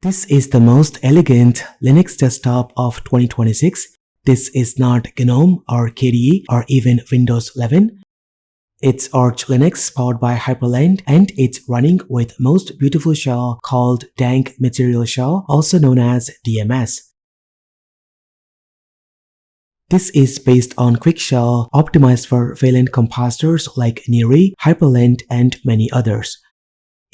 This is the most elegant Linux desktop of 2026. This is not GNOME or KDE or even Windows 11. It's Arch Linux powered by Hyprland, and it's running with most beautiful shell called Dank Material Shell, also known as DMS. This is based on Quick Shell, optimized for Wayland compositors like NIRI, Hyprland, and many others.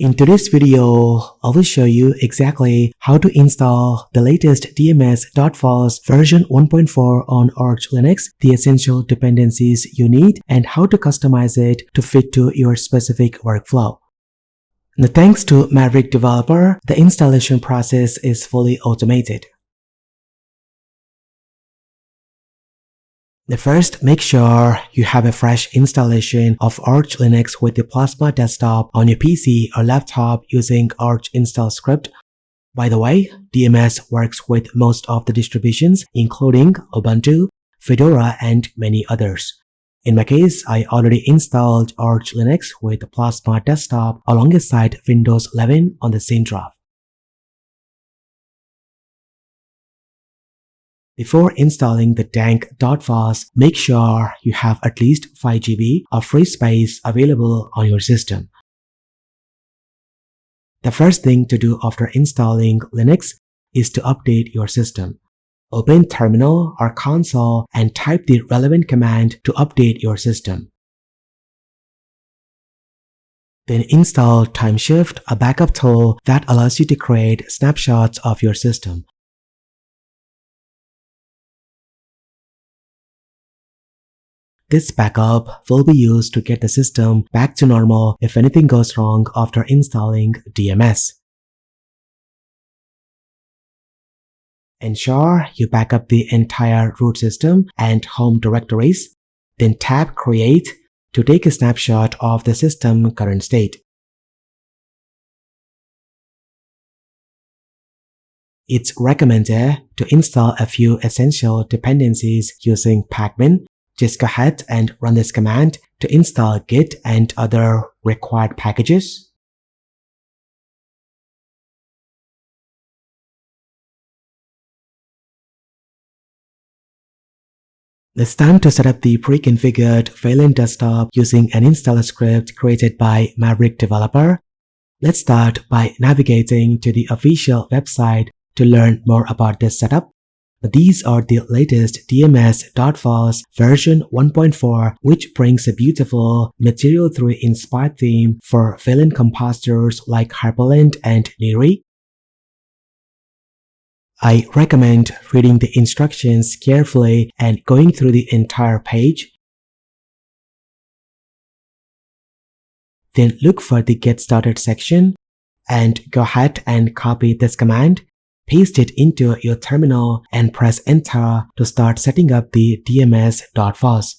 In today's video, I will show you exactly how to install the latest DMS Dotfiles version 1.4 on Arch Linux, the essential dependencies you need, and how to customize it to fit to your specific workflow. Now, thanks to Maverick Developer, the installation process is fully automated. First, make sure you have a fresh installation of Arch Linux with the Plasma desktop on your PC or laptop using Arch install script. By the way, DMS works with most of the distributions including Ubuntu, Fedora, and many others. In my case, I already installed Arch Linux with the Plasma desktop alongside Windows 11 on the same drive. Before installing the Dank Dotfiles, make sure you have at least 5 GB of free space available on your system. The first thing to do after installing Linux is to update your system. Open Terminal or Console and type the relevant command to update your system. Then install Timeshift, a backup tool that allows you to create snapshots of your system. This backup will be used to get the system back to normal if anything goes wrong after installing DMS. Ensure you back up the entire root system and home directories, then tap Create to take a snapshot of the system current state. It's recommended to install a few essential dependencies using pacmin. Just go ahead and run this command to install Git and other required packages. It's time to set up the pre-configured Wayland desktop using an installer script created by Maverick Developer. Let's start by navigating to the official website to learn more about this setup. These are the latest DMS Dotfiles version 1.4, which brings a beautiful Material 3 inspired theme for Wayland compositors like Hyprland and NIRI. I recommend reading the instructions carefully and going through the entire page. Then look for the Get Started section and go ahead and copy this command. Paste it into your terminal and press Enter to start setting up the DMS Dotfiles.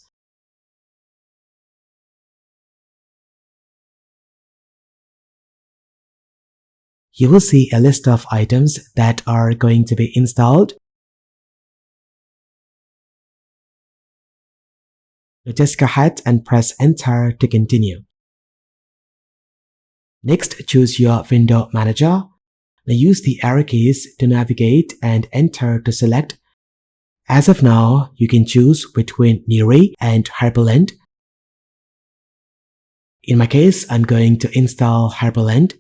You will see a list of items that are going to be installed. Just go ahead and press Enter to continue. Next, choose your window manager. Now use the arrow keys to navigate and enter to select. As of now, you can choose between NIRI and Hyprland. In my case, I'm going to install Hyprland.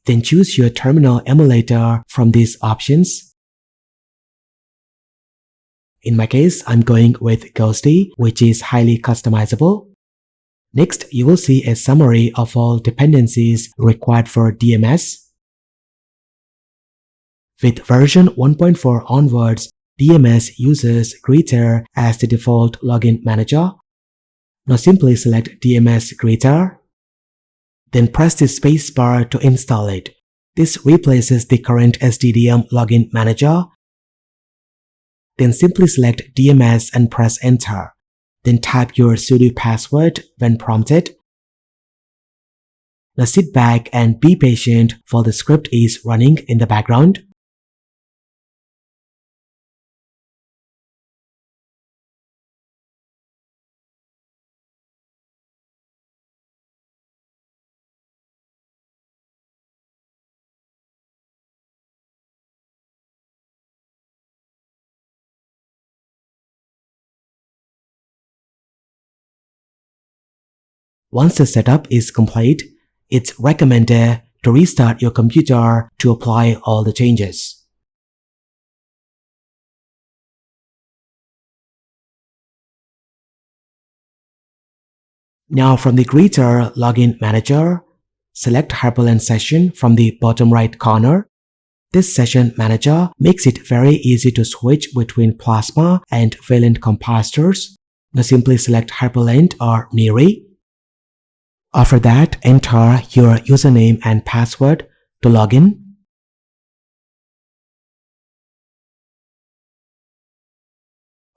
Then choose your terminal emulator from these options. In my case, I'm going with Ghosty, which is highly customizable. Next, you will see a summary of all dependencies required for DMS. With version 1.4 onwards, DMS uses Greeter as the default login manager. Now simply select DMS Greeter. Then press the spacebar to install it. This replaces the current SDDM login manager. Then simply select DMS and press Enter. Then type your sudo password when prompted. Now sit back and be patient while the script is running in the background. Once the setup is complete, it's recommended to restart your computer to apply all the changes. Now from the Greeter Login Manager, select Hyprland Session from the bottom right corner. This session manager makes it very easy to switch between Plasma and Wayland composters. Now simply select Hyprland or NIRI. After that, enter your username and password to log in.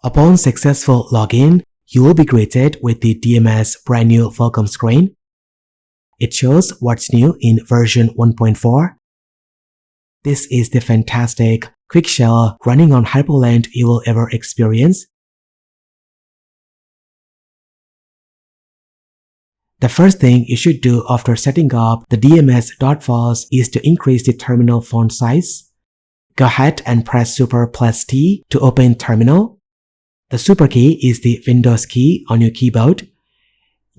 Upon successful login, you will be greeted with the DMS brand new welcome screen. It shows what's new in version 1.4. This is the fantastic quick shell running on Hyprland you will ever experience. The first thing you should do after setting up the DMS Dotfiles is to increase the terminal font size. Go ahead and press Super plus T to open terminal. The Super key is the Windows key on your keyboard.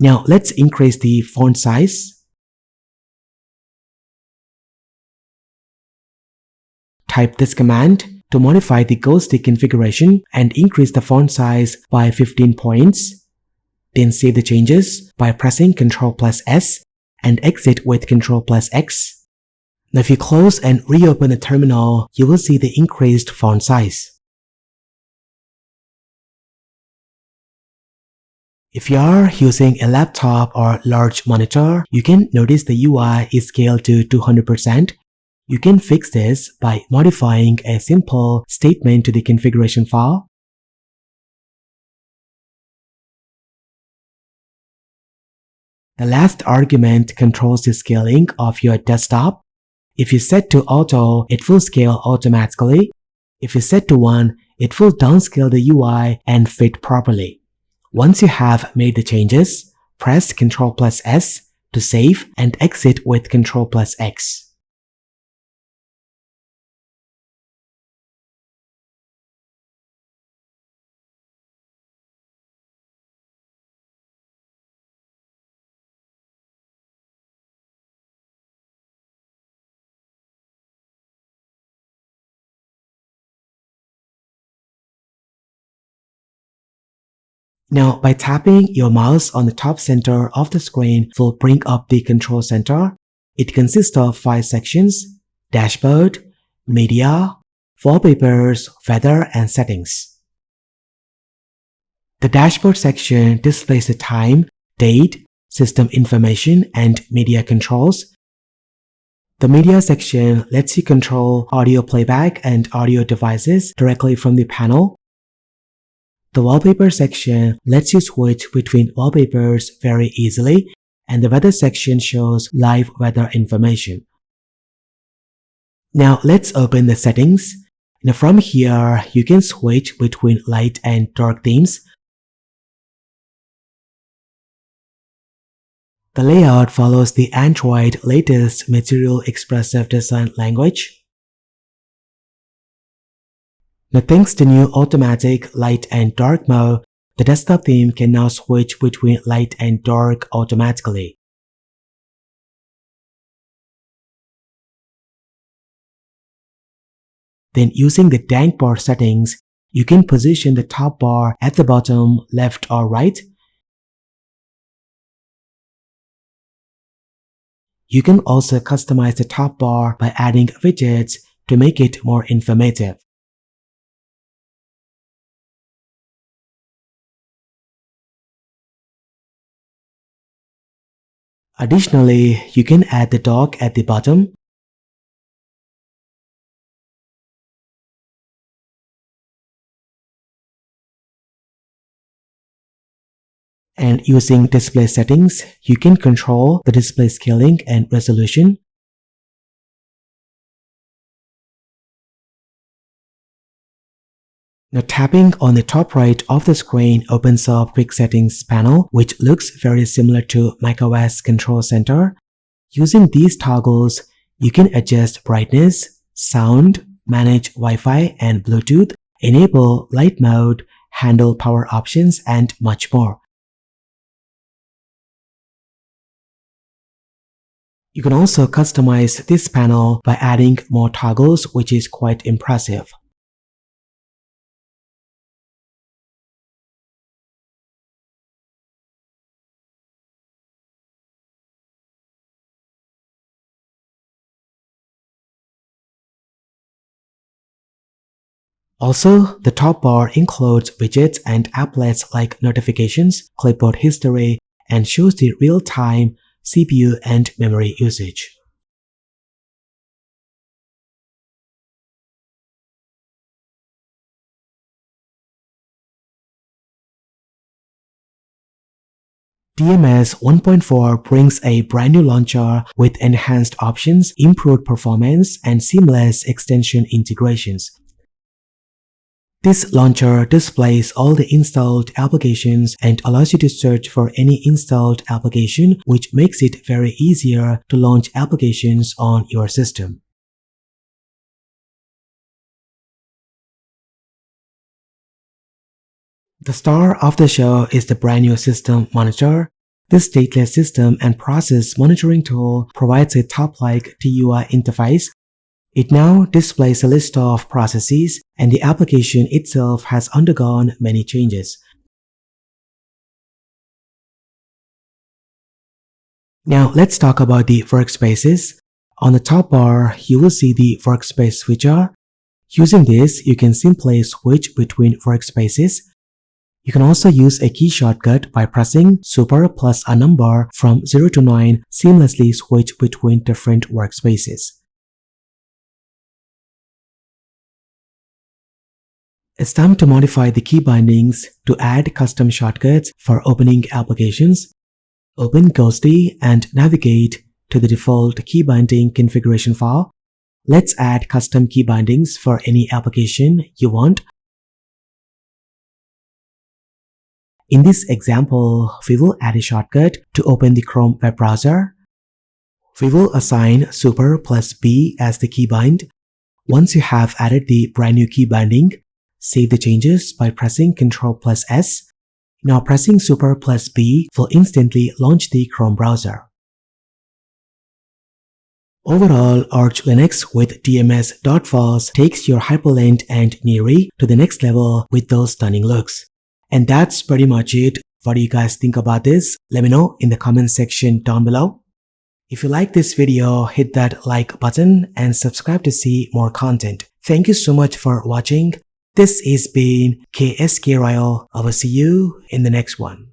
Now let's increase the font size. Type this command to modify the ghosty configuration and increase the font size by 15 points. Then save the changes by pressing Ctrl plus S and exit with Ctrl plus X. Now if you close and reopen the terminal, you will see the increased font size. If you are using a laptop or large monitor, you can notice the UI is scaled to 200%. You can fix this by modifying a simple statement to the configuration file. The last argument controls the scaling of your desktop. If you set to auto, it will scale automatically. If you set to 1, it will downscale the UI and fit properly. Once you have made the changes, press Ctrl plus S to save and exit with Ctrl plus X. Now, by tapping your mouse on the top center of the screen will bring up the control center. It consists of 5 sections: Dashboard, Media, Wallpapers, Weather, and Settings. The Dashboard section displays the time, date, system information, and media controls. The Media section lets you control audio playback and audio devices directly from the panel. The Wallpaper section lets you switch between wallpapers very easily, and the Weather section shows live weather information. Now let's open the settings. Now from here, you can switch between light and dark themes. The layout follows the Android latest Material Expressive Design language. Now thanks to new automatic light and dark mode, the desktop theme can now switch between light and dark automatically. Then using the Dank bar settings, you can position the top bar at the bottom, left or right. You can also customize the top bar by adding widgets to make it more informative. Additionally, you can add the dock at the bottom. And using display settings, you can control the display scaling and resolution. Now tapping on the top right of the screen opens up Quick Settings panel, which looks very similar to macOS Control Center. Using these toggles, you can adjust brightness, sound, manage Wi-Fi and Bluetooth, enable light mode, handle power options, and much more. You can also customize this panel by adding more toggles, which is quite impressive. Also, the top bar includes widgets and applets like notifications, clipboard history, and shows the real-time CPU and memory usage. DMS 1.4 brings a brand new launcher with enhanced options, improved performance, and seamless extension integrations. This launcher displays all the installed applications and allows you to search for any installed application, which makes it very easier to launch applications on your system. The star of the show is the brand new System Monitor. This stateless system and process monitoring tool provides a top-like TUI interface. It now displays a list of processes, and the application itself has undergone many changes. Now let's talk about the Workspaces. On the top bar, you will see the Workspace switcher. Using this, you can simply switch between workspaces. You can also use a key shortcut by pressing Super plus a number from 0 to 9, seamlessly switch between different workspaces. It's time to modify the key bindings to add custom shortcuts for opening applications. Open Ghosty and navigate to the default key binding configuration file. Let's add custom key bindings for any application you want. In this example, we will add a shortcut to open the Chrome web browser. We will assign Super plus B as the keybind. Once you have added the brand new key binding, save the changes by pressing Ctrl plus S. Now pressing Super plus B will instantly launch the Chrome browser. Overall, Arch Linux with DMS Dotfiles takes your Hyprland and NIRI to the next level with those stunning looks. And that's pretty much it. What do you guys think about this? Let me know in the comment section down below. If you like this video, hit that like button and subscribe to see more content. Thank you so much for watching. This has been KSK Royal. I will see you in the next one.